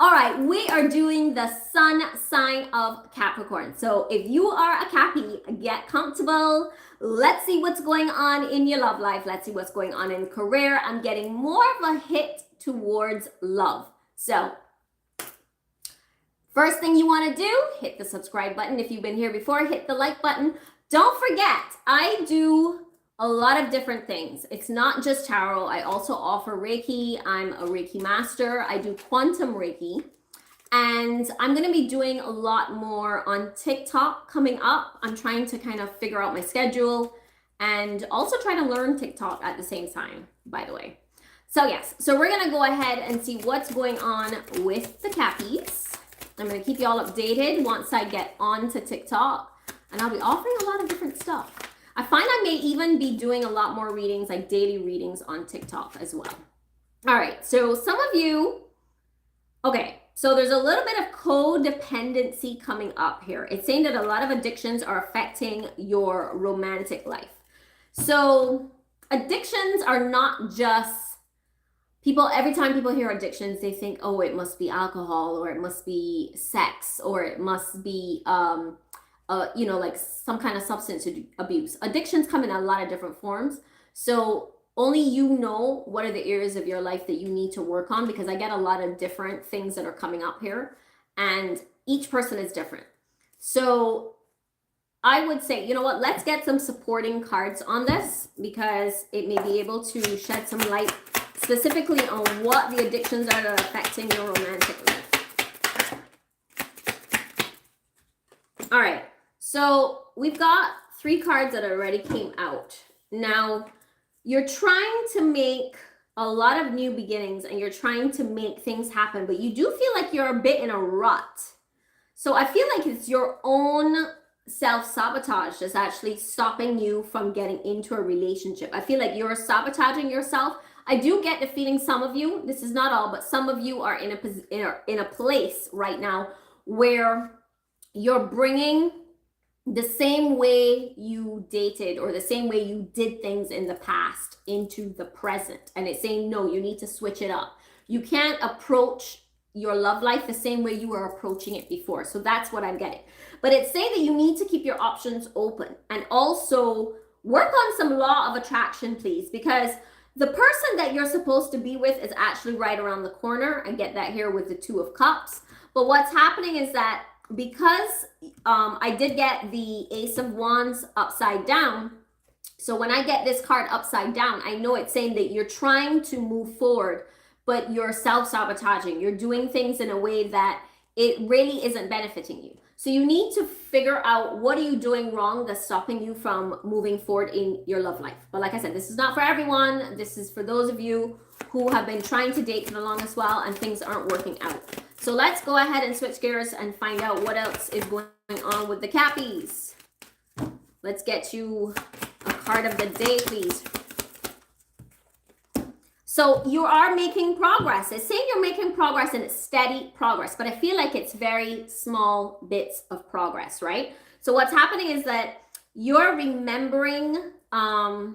All right, we are doing the sun sign of Capricorn. So if you are a Cappy, get comfortable. Let's see what's going on in your love life. Let's see what's going on in career. I'm getting more of a hit towards love. So first thing you want to do, hit the subscribe button. If you've been here before, hit the like button. Don't forget, I do a lot of different things. It's not just tarot. I also offer Reiki. I'm a Reiki master. I do quantum Reiki. And I'm going to be doing a lot more on TikTok coming up. I'm trying to kind of figure out my schedule and also try to learn TikTok at the same time, by the way. So yes, so we're going to go ahead and see what's going on with the Cappies. I'm going to keep you all updated once I get onto TikTok. And I'll be offering a lot of different stuff. I find I may even be doing a lot more readings, like daily readings on TikTok as well. All right, so some of you, okay, so there's a little bit of codependency coming up here. It's saying that a lot of addictions are affecting your romantic life. So addictions are not just people, every time people hear addictions, they think, oh, it must be alcohol, or it must be sex, or it must be you know, like some kind of substance abuse. Addictions come in a lot of different forms. So only you know what are the areas of your life that you need to work on, because I get a lot of different things that are coming up here and each person is different. So I would say, you know what, let's get some supporting cards on this, because it may be able to shed some light specifically on what the addictions are that are affecting your romantic life. All right. So we've got 3 cards that already came out. Now, you're trying to make a lot of new beginnings and you're trying to make things happen, but you do feel like you're a bit in a rut. So I feel like it's your own self-sabotage that's actually stopping you from getting into a relationship. I feel like you're sabotaging yourself. I do get the feeling some of you, this is not all, but some of you are in a place right now where you're bringing the same way you dated or the same way you did things in the past into the present. And it's saying, no, you need to switch it up. You can't approach your love life the same way you were approaching it before. So that's what I'm getting. But it's saying that you need to keep your options open and also work on some law of attraction, please, because the person that you're supposed to be with is actually right around the corner. I get that here with the 2 of Cups. But what's happening is that because I did get the Ace of Wands upside down, so when I get this card upside down, I know it's saying that you're trying to move forward, but you're self-sabotaging. You're doing things in a way that it really isn't benefiting you. So you need to figure out, what are you doing wrong that's stopping you from moving forward in your love life? But like I said, this is not for everyone. This is for those of you who have been trying to date for the longest while and things aren't working out. So let's go ahead and switch gears and find out what else is going on with the Cappies. Let's get you a card of the day, please. So you are making progress. It's saying you're making progress and it's steady progress, but I feel like it's very small bits of progress, right? So what's happening is that you're remembering, I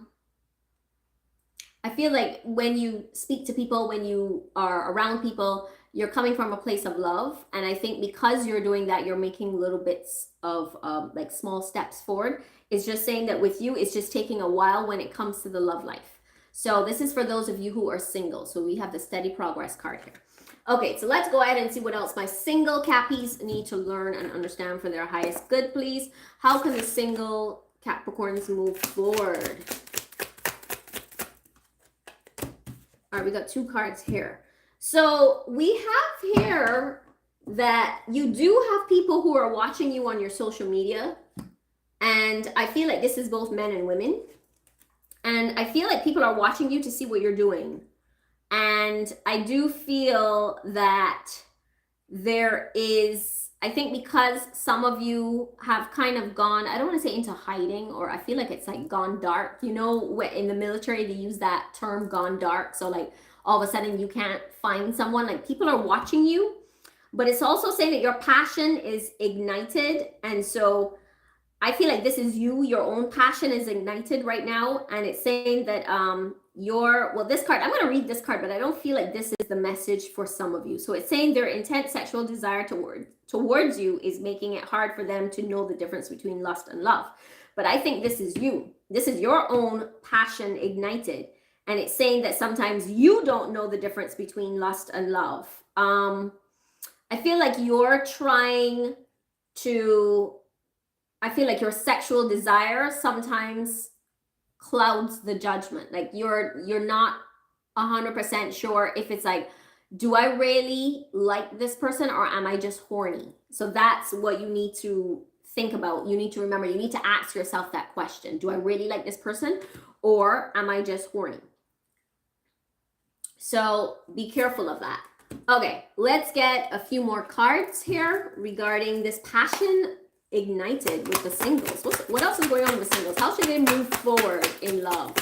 feel like when you speak to people, when you are around people, you're coming from a place of love. And I think because you're doing that, you're making little bits of like small steps forward. It's just saying that with you, it's just taking a while when it comes to the love life. So this is for those of you who are single. So we have the steady progress card here. Okay, so let's go ahead and see what else my single Cappies need to learn and understand for their highest good, please. How can the single Capricorns move forward? All right, we got 2 cards here. So we have here that you do have people who are watching you on your social media. And I feel like this is both men and women. And I feel like people are watching you to see what you're doing. And I do feel that there is, I think because some of you have kind of gone, I don't want to say into hiding, or I feel like it's like gone dark. You know, in the military, they use that term gone dark. So like all of a sudden you can't find someone, like people are watching you, but it's also saying that your passion is ignited. And so I feel like this is you, your own passion is ignited right now. And it's saying that well, this card, I'm going to read this card, but I don't feel like this is the message for some of you. So it's saying their intense sexual desire towards you is making it hard for them to know the difference between lust and love. But I think this is you. This is your own passion ignited. And it's saying that sometimes you don't know the difference between lust and love. I feel like you're trying to, I feel like your sexual desire sometimes clouds the judgment. Like you're not 100% sure if it's like, do I really like this person or am I just horny? So that's what you need to think about. You need to remember, you need to ask yourself that question. Do I really like this person or am I just horny? So be careful of that. Okay, let's get a few more cards here regarding this passion ignited with the singles. What else is going on with singles? How should they move forward in love?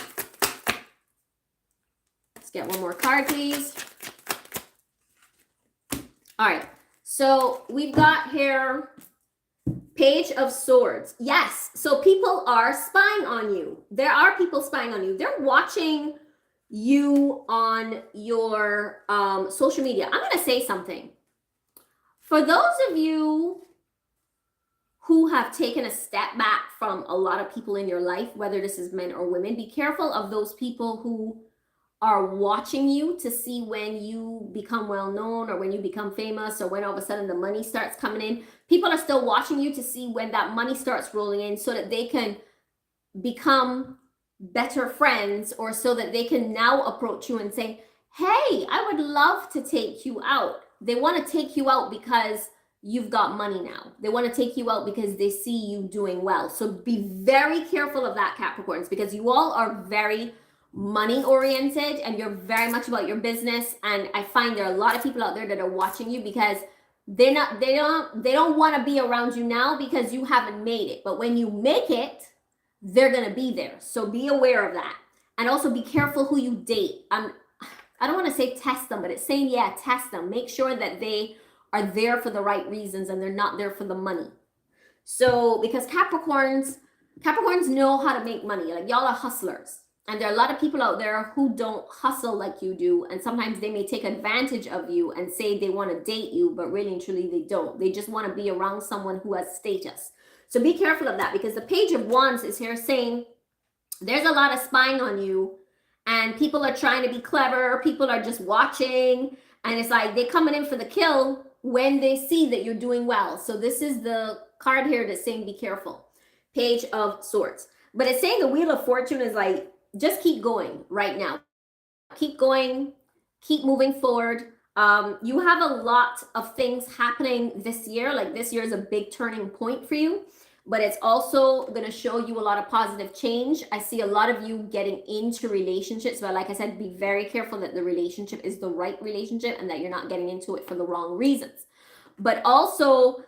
Let's get one more card, please. All right, so we've got here Page of Swords. Yes, so people are spying on you. There are people spying on you. They're watching you on your social media. I'm going to say something. For those of you who have taken a step back from a lot of people in your life, whether this is men or women, be careful of those people who are watching you to see when you become well known or when you become famous or when all of a sudden the money starts coming in. People are still watching you to see when that money starts rolling in so that they can become better friends, or so that they can now approach you and say, hey, I would love to take you out. They want to take you out because you've got money now. They want to take you out because they see you doing well. So be very careful of that, Capricorns, because you all are very money oriented and you're very much about your business. And I find there are a lot of people out there that are watching you because they don't want to be around you now because you haven't made it. But when you make it, they're going to be there. So be aware of that. And also be careful who you date. I don't want to say test them, but it's saying, yeah, test them. Make sure that they are there for the right reasons and they're not there for the money. So because Capricorns know how to make money. Like y'all are hustlers. And there are a lot of people out there who don't hustle like you do. And sometimes they may take advantage of you and say they want to date you, but really and truly they don't. They just want to be around someone who has status. So be careful of that, because the Page of Wands is here saying there's a lot of spying on you and people are trying to be clever. People are just watching and it's like they're coming in for the kill when they see that you're doing well. So this is the card here that's saying be careful. Page of Swords. But it's saying the Wheel of Fortune is like, just keep going right now. Keep going. Keep moving forward. You have a lot of things happening this year. Like this year is a big turning point for you, but it's also going to show you a lot of positive change. I see a lot of you getting into relationships, but like I said, be very careful that the relationship is the right relationship and that you're not getting into it for the wrong reasons. But also,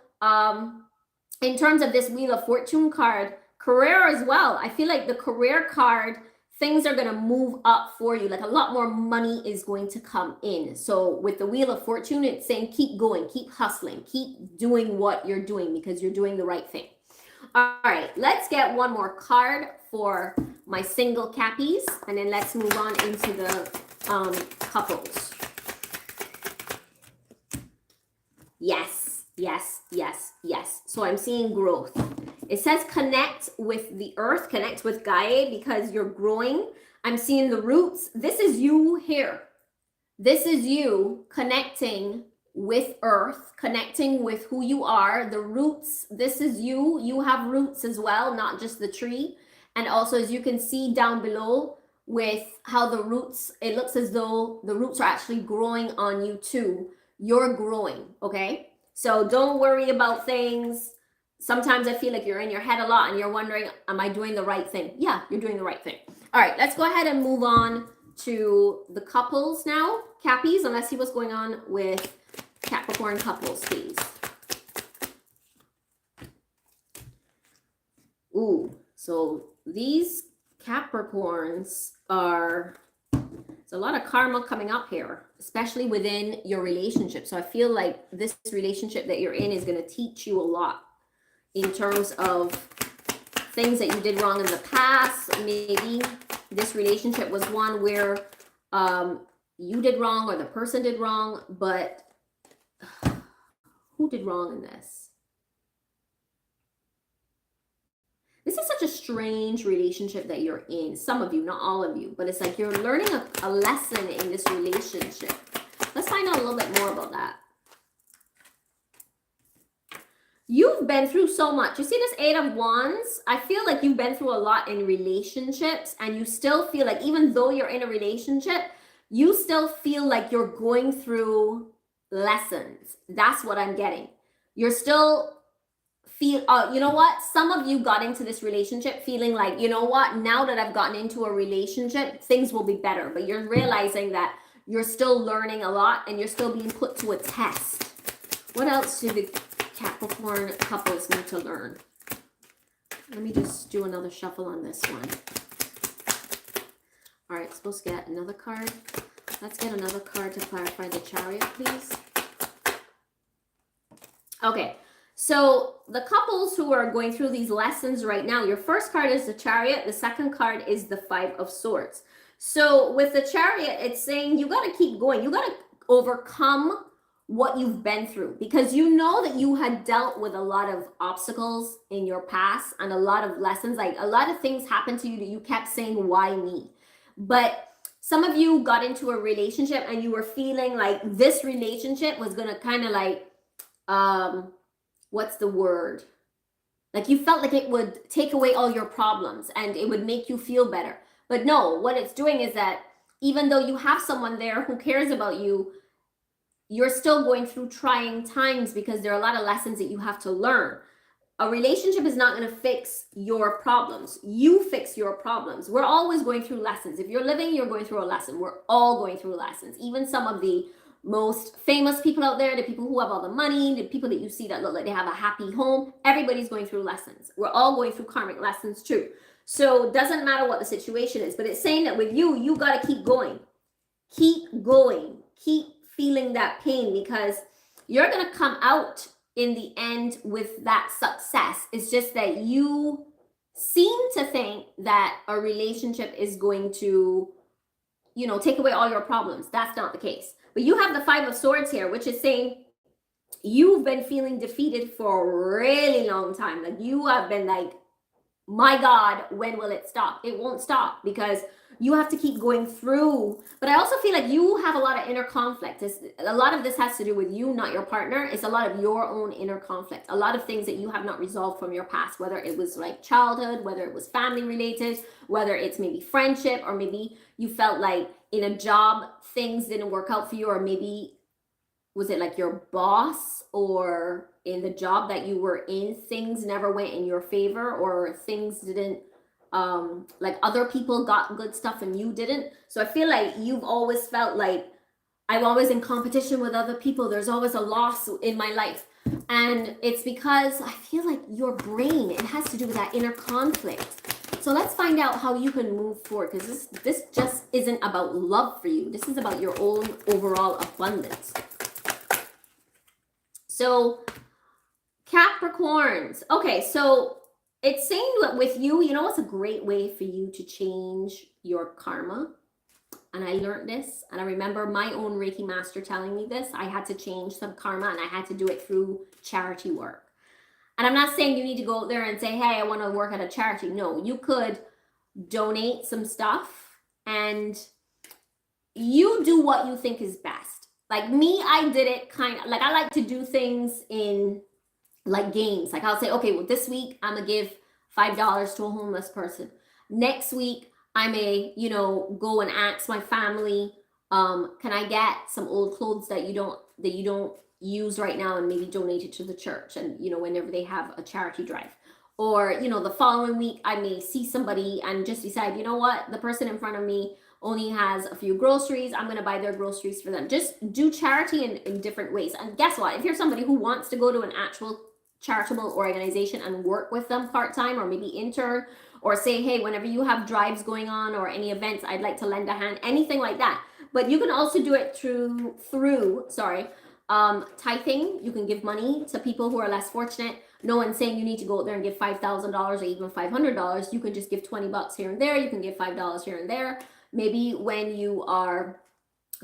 in terms of this Wheel of Fortune card, career as well. I feel like the career card, things are going to move up for you. Like a lot more money is going to come in. So with the Wheel of Fortune, it's saying keep going, keep hustling, keep doing what you're doing because you're doing the right thing. All right, let's get one more card for my single cappies, and then let's move on into the couples. Yes, yes, yes, yes. So I'm seeing growth. It says connect with the earth, connect with Gaia because you're growing. I'm seeing the roots. This is you here. This is you connecting with earth, connecting with who you are, the roots. This is you. You have roots as well, not just the tree. And also, as you can see down below with how the roots, it looks as though the roots are actually growing on you too. You're growing, okay? So don't worry about things. Sometimes I feel like you're in your head a lot and you're wondering, am I doing the right thing? Yeah, you're doing the right thing. All right, let's go ahead and move on to the couples now. Cappies, and let's see what's going on with Capricorn couples, please. Ooh, so these Capricorns are, there's a lot of karma coming up here, especially within your relationship. So I feel like this relationship that you're in is going to teach you a lot in terms of things that you did wrong in the past. Maybe this relationship was one where you did wrong or the person did wrong, but who did wrong in this? This is such a strange relationship that you're in. Some of you, not all of you, but it's like you're learning a lesson in this relationship. Let's find out a little bit more about that. You've been through so much. You see this 8 of Wands? I feel like you've been through a lot in relationships, and you still feel like even though you're in a relationship, you still feel like you're going through lessons. That's what I'm getting. You're still feel, you know what? Some of you got into this relationship feeling like, you know what? Now that I've gotten into a relationship, things will be better. But you're realizing that you're still learning a lot and you're still being put to a test. What else do the Capricorn couples need to learn? Let me just do another shuffle on this one. All right, supposed to get another card. Let's get another card to clarify the Chariot, please. Okay, so the couples who are going through these lessons right now, your first card is the Chariot. The second card is the 5 of Swords. So with the Chariot, it's saying you got to keep going. You got to overcome what you've been through, because you know that you had dealt with a lot of obstacles in your past and a lot of lessons. Like a lot of things happened to you that you kept saying, why me? But some of you got into a relationship and you were feeling like this relationship was going to kind of like, what's the word? Like you felt like it would take away all your problems and it would make you feel better. But no, what it's doing is that even though you have someone there who cares about you, you're still going through trying times because there are a lot of lessons that you have to learn. A relationship is not going to fix your problems. You fix your problems. We're always going through lessons. If you're living, you're going through a lesson. We're all going through lessons. Even some of the most famous people out there, the people who have all the money, the people that you see that look like they have a happy home, everybody's going through lessons. We're all going through karmic lessons too. So it doesn't matter what the situation is, but it's saying that with you, you got to keep going. Keep going. Keep feeling that pain, because you're going to come out in the end with that success. It's just that you seem to think that a relationship is going to, you know, take away all your problems. That's not the case. But you have the 5 of Swords here, which is saying you've been feeling defeated for a really long time. Like you have been like, my God, when will it stop? It won't stop because you have to keep going through. But I also feel like you have a lot of inner conflict. A lot of this has to do with you, not your partner. It's a lot of your own inner conflict. A lot of things that you have not resolved from your past, whether it was like childhood, whether it was family related, whether it's maybe friendship, or maybe you felt like in a job things didn't work out for you, or maybe was it like your boss or in the job that you were in, things never went in your favor, or things didn't, like other people got good stuff and you didn't. So I feel like you've always felt like I'm always in competition with other people. There's always a loss in my life. And it's because I feel like your brain, it has to do with that inner conflict. So let's find out how you can move forward, because this just isn't about love for you. This is about your own overall abundance. So Capricorns. Okay, so it's saying that with you, you know what's a great way for you to change your karma? And I learned this, and I remember my own Reiki master telling me this. I had to change some karma, and I had to do it through charity work. And I'm not saying you need to go out there and say, hey, I want to work at a charity. No, you could donate some stuff, and you do what you think is best. Like me, I did it kind of like, I like to do things in like games. Like I'll say, okay, well, this week I'm gonna give $5 to a homeless person. Next week I may, you know, go and ask my family, can I get some old clothes that you don't use right now, and maybe donate it to the church, and you know, whenever they have a charity drive. Or, you know, the following week I may see somebody and just decide, you know what, the person in front of me only has a few groceries, I'm going to buy their groceries for them. Just do charity in different ways. And guess what? If you're somebody who wants to go to an actual charitable organization and work with them part-time, or maybe intern, or say, hey, whenever you have drives going on or any events, I'd like to lend a hand, anything like that. But you can also do it through tithing. You can give money to people who are less fortunate. No one's saying you need to go out there and give $5,000 or even $500. You can just give $20 here and there. You can give $5 here and there. Maybe when you are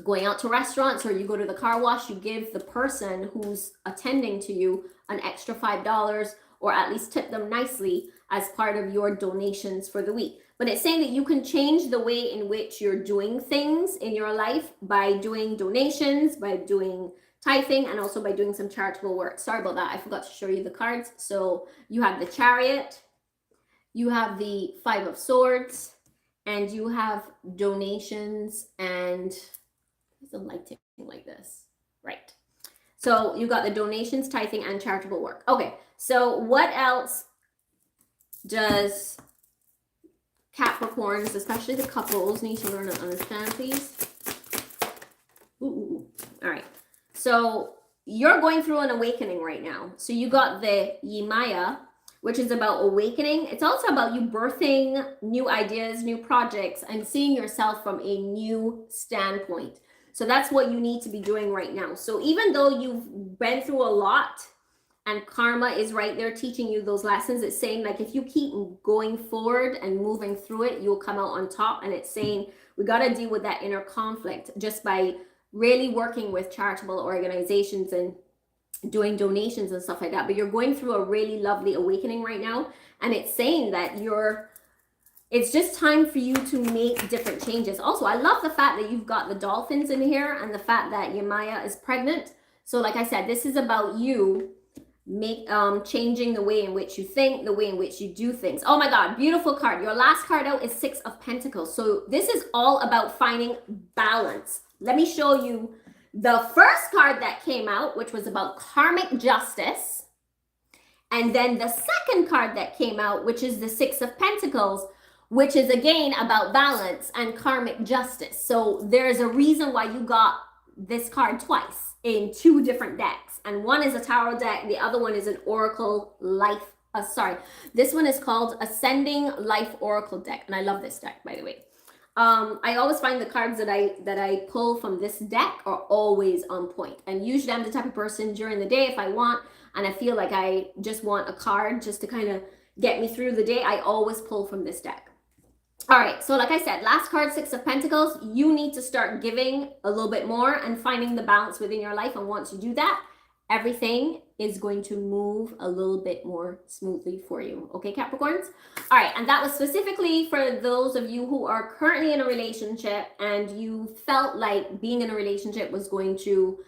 going out to restaurants, or you go to the car wash, you give the person who's attending to you an extra $5, or at least tip them nicely as part of your donations for the week. But it's saying that you can change the way in which you're doing things in your life by doing donations, by doing tithing, and also by doing some charitable work. Sorry about that, I forgot to show you the cards. So you have the Chariot, you have the Five of Swords, and you have donations and some lighting like this, right? So you got the donations, tithing, and charitable work. Okay, so what else does Capricorns, especially the couples, need to learn and understand, please? Ooh. All right, so you're going through an awakening right now. So you got the Yemaya, which is about awakening. It's also about you birthing new ideas, new projects, and seeing yourself from a new standpoint. So that's what you need to be doing right now. So even though you've been through a lot and karma is right there teaching you those lessons, it's saying like if you keep going forward and moving through it, you'll come out on top. And it's saying we got to deal with that inner conflict just by really working with charitable organizations and doing donations and stuff like that. But you're going through a really lovely awakening right now. And it's saying that it's just time for you to make different changes. Also, I love the fact that you've got the dolphins in here and the fact that Yemaya is pregnant. So like I said, this is about you changing the way in which you think, the way in which you do things. Oh my God, beautiful card. Your last card out is Six of Pentacles. So this is all about finding balance. Let me show you the first card that came out, which was about karmic justice. And then the second card that came out, which is the Six of Pentacles, which is again about balance and karmic justice. So there's a reason why you got this card twice in two different decks. And one is a tarot deck, the other one is an oracle life. This one is called Ascending Life Oracle deck. And I love this deck, by the way. I always find the cards that I pull from this deck are always on point. And usually I'm the type of person during the day, if I want, and I feel like I just want a card just to kind of get me through the day, I always pull from this deck. All right, so like I said, last card, Six of Pentacles, you need to start giving a little bit more and finding the balance within your life. And once you do that, everything is going to move a little bit more smoothly for you. Okay, Capricorns? All right, and that was specifically for those of you who are currently in a relationship and you felt like being in a relationship was going to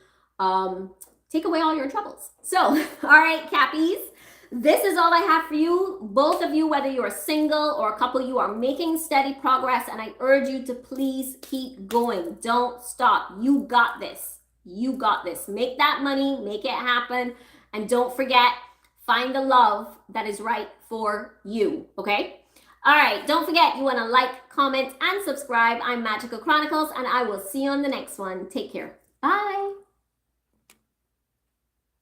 take away all your troubles. So, all right, Cappies. This is all I have for you. Both of you, whether you're single or a couple, you are making steady progress, and I urge you to please keep going. Don't stop. You got this. You got this. Make that money, make it happen, and don't forget, find the love that is right for you, okay? All right, don't forget, you want to like, comment, and subscribe. I'm Magical Chronicles, and I will see you on the next one. Take care. Bye.